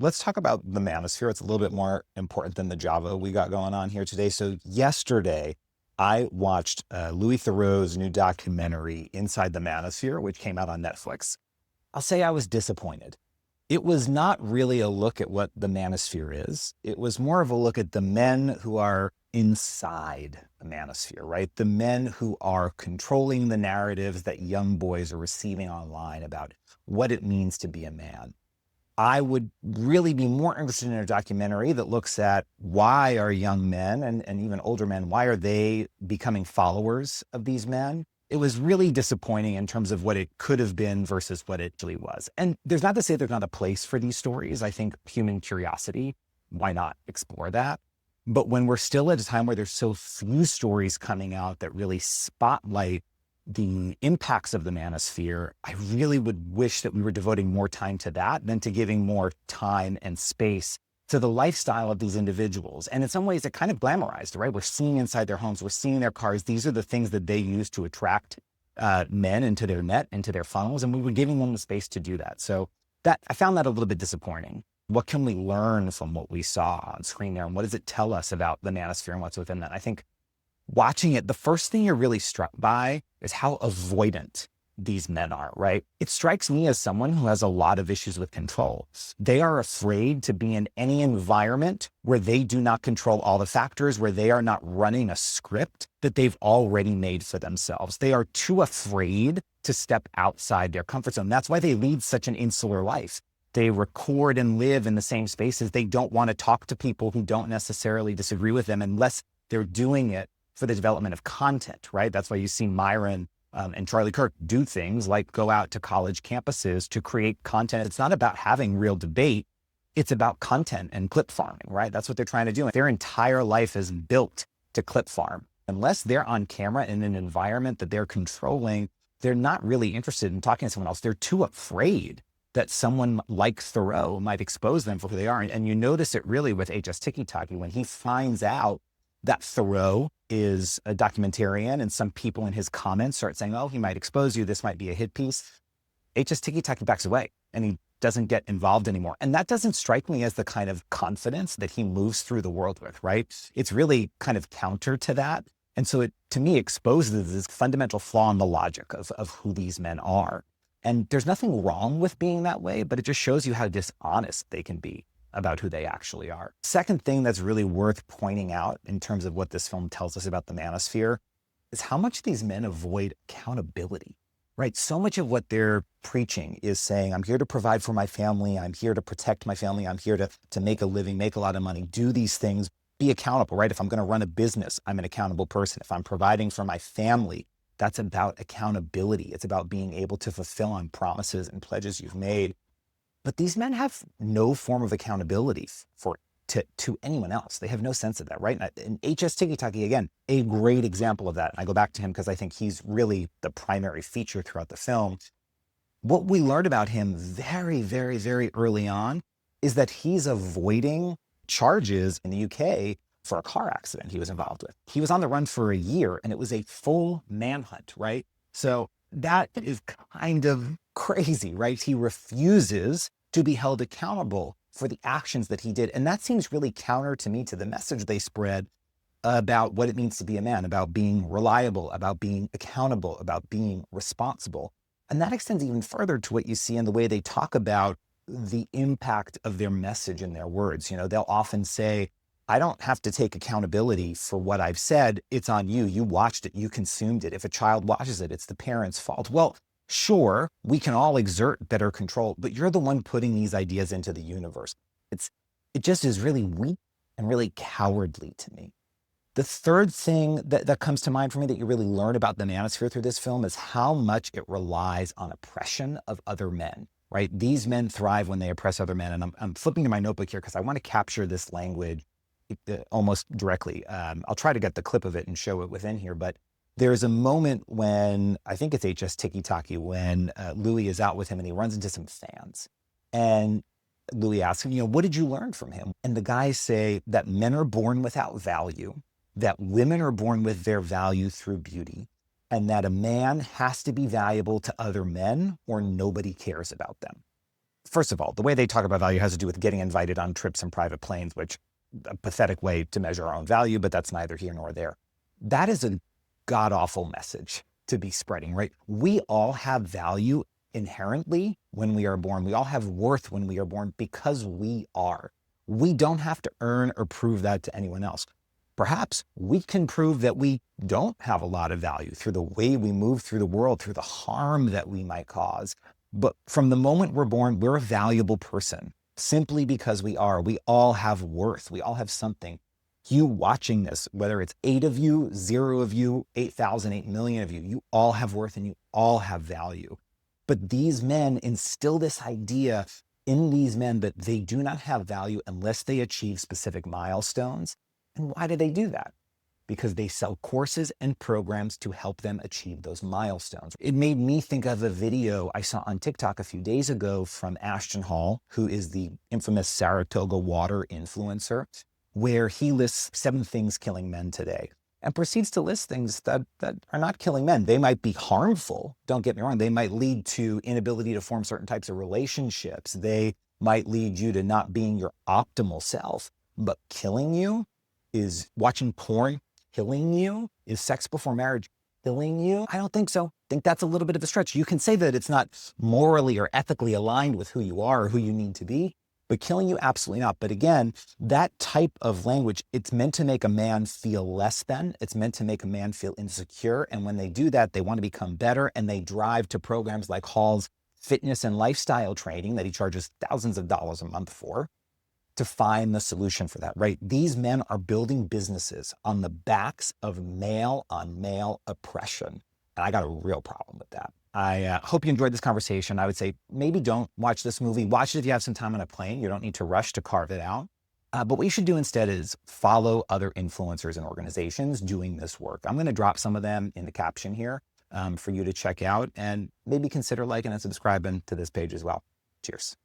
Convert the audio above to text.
Let's talk about the Manosphere. It's a little bit more important than the Java we got going on here today. So yesterday, I watched Louis Theroux's new documentary, Inside the Manosphere, which came out on Netflix. I'll say I was disappointed. It was not really a look at what the Manosphere is. It was more of a look at the men who are inside the Manosphere, right? The men who are controlling the narratives that young boys are receiving online about what it means to be a man. I would really be more interested in a documentary that looks at why are young men and even older men, why are they becoming followers of these men? It was really disappointing in terms of what it could have been versus what it really was. And there's not to say there's not a place for these stories. I think human curiosity, why not explore that? But when we're still at a time where there's so few stories coming out that really spotlight the impacts of the Manosphere, I really would wish that we were devoting more time to that than to giving more time and space to the lifestyle of these individuals. And in some ways, it kind of glamorized, right? We're seeing inside their homes, we're seeing their cars. These are the things that they use to attract men into their net, into their funnels, and we were giving them the space to do that. So that I found that a little bit disappointing. What can we learn from what we saw on screen there? And what does it tell us about the Manosphere and what's within that? I think watching it, the first thing you're really struck by is how avoidant these men are, right? It strikes me as someone who has a lot of issues with control. They are afraid to be in any environment where they do not control all the factors, where they are not running a script that they've already made for themselves. They are too afraid to step outside their comfort zone. That's why they lead such an insular life. They record and live in the same spaces. They don't want to talk to people who don't necessarily disagree with them unless they're doing it for the development of content, right? That's why you see Myron and Charlie Kirk do things like go out to college campuses to create content. It's not about having real debate. It's about content and clip farming, right? That's what they're trying to do. Their entire life is built to clip farm. Unless they're on camera in an environment that they're controlling, they're not really interested in talking to someone else. They're too afraid that someone like Theroux might expose them for who they are. And you notice it really with HSTikkyTokky when he finds out that Theroux is a documentarian and some people in his comments start saying, oh, he might expose you, this might be a hit piece. HSTikkyTokky backs away and he doesn't get involved anymore. And that doesn't strike me as the kind of confidence that he moves through the world with, right? It's really kind of counter to that. And so it, to me, exposes this fundamental flaw in the logic of who these men are. And there's nothing wrong with being that way, but it just shows you how dishonest they can be about who they actually are. Second thing that's really worth pointing out in terms of what this film tells us about the Manosphere is how much these men avoid accountability, right? So much of what they're preaching is saying, I'm here to provide for my family. I'm here to protect my family. I'm here to make a living, make a lot of money, do these things, be accountable, right? If I'm going to run a business, I'm an accountable person. If I'm providing for my family, that's about accountability. It's about being able to fulfill on promises and pledges you've made. But these men have no form of accountability to anyone else. They have no sense of that, right? And HSTikkyTokky, again, a great example of that. And I go back to him because I think he's really the primary feature throughout the film. What we learned about him very, very, very early on is that he's avoiding charges in the UK for a car accident he was involved with. He was on the run for a year and it was a full manhunt, right? So that is kind of crazy, right? He refuses to be held accountable for the actions that he did. And that seems really counter to me to the message they spread about what it means to be a man, about being reliable, about being accountable, about being responsible. And that extends even further to what you see in the way they talk about the impact of their message and their words. You know, they'll often say, I don't have to take accountability for what I've said. It's on you. You watched it. You consumed it. If a child watches it, it's the parent's fault. Well, sure, we can all exert better control, but you're the one putting these ideas into the universe. It just is really weak and really cowardly to me. The third thing that comes to mind for me that you really learn about the Manosphere through this film is how much it relies on oppression of other men, right? These men thrive when they oppress other men. And I'm flipping to my notebook here because I want to capture this language almost directly. I'll try to get the clip of it and show it within here, but there's a moment when, I think it's HSTikkyTokky, when Louis is out with him and he runs into some fans. And Louis asks him, you know, what did you learn from him? And the guys say that men are born without value, that women are born with their value through beauty, and that a man has to be valuable to other men or nobody cares about them. first of all, the way they talk about value has to do with getting invited on trips in private planes, which a pathetic way to measure our own value, but that's neither here nor there. That is a god-awful message to be spreading, right? We all have value inherently when we are born. We all have worth when we are born because we are. We don't have to earn or prove that to anyone else. Perhaps we can prove that we don't have a lot of value through the way we move through the world, through the harm that we might cause. But from the moment we're born, we're a valuable person simply because we are. We all have worth. We all have something. You watching this, whether it's 8 of you, 0 of you, 8,000, 8 million of you, you all have worth and you all have value. But these men instill this idea in these men that they do not have value unless they achieve specific milestones. And why do they do that? Because they sell courses and programs to help them achieve those milestones. It made me think of a video I saw on TikTok a few days ago from Ashton Hall, who is the infamous Saratoga water influencer, where he lists 7 things killing men today and proceeds to list things that are not killing men. They might be harmful, don't get me wrong. They might lead to inability to form certain types of relationships. They might lead you to not being your optimal self. But killing you is watching porn, killing you is sex before marriage, killing you? I don't think so. I think that's a little bit of a stretch. You can say that it's not morally or ethically aligned with who you are or who you need to be, but killing you, absolutely not. But again, that type of language, it's meant to make a man feel less than. It's meant to make a man feel insecure. And when they do that, they want to become better and they drive to programs like Hall's fitness and lifestyle training that he charges thousands of dollars a month for to find the solution for that, right? These men are building businesses on the backs of male on male oppression. And I got a real problem with that. I hope you enjoyed this conversation. I would say maybe don't watch this movie. Watch it if you have some time on a plane. You don't need to rush to carve it out. But what you should do instead is follow other influencers and organizations doing this work. I'm going to drop some of them in the caption here for you to check out and maybe consider liking and subscribing to this page as well. Cheers.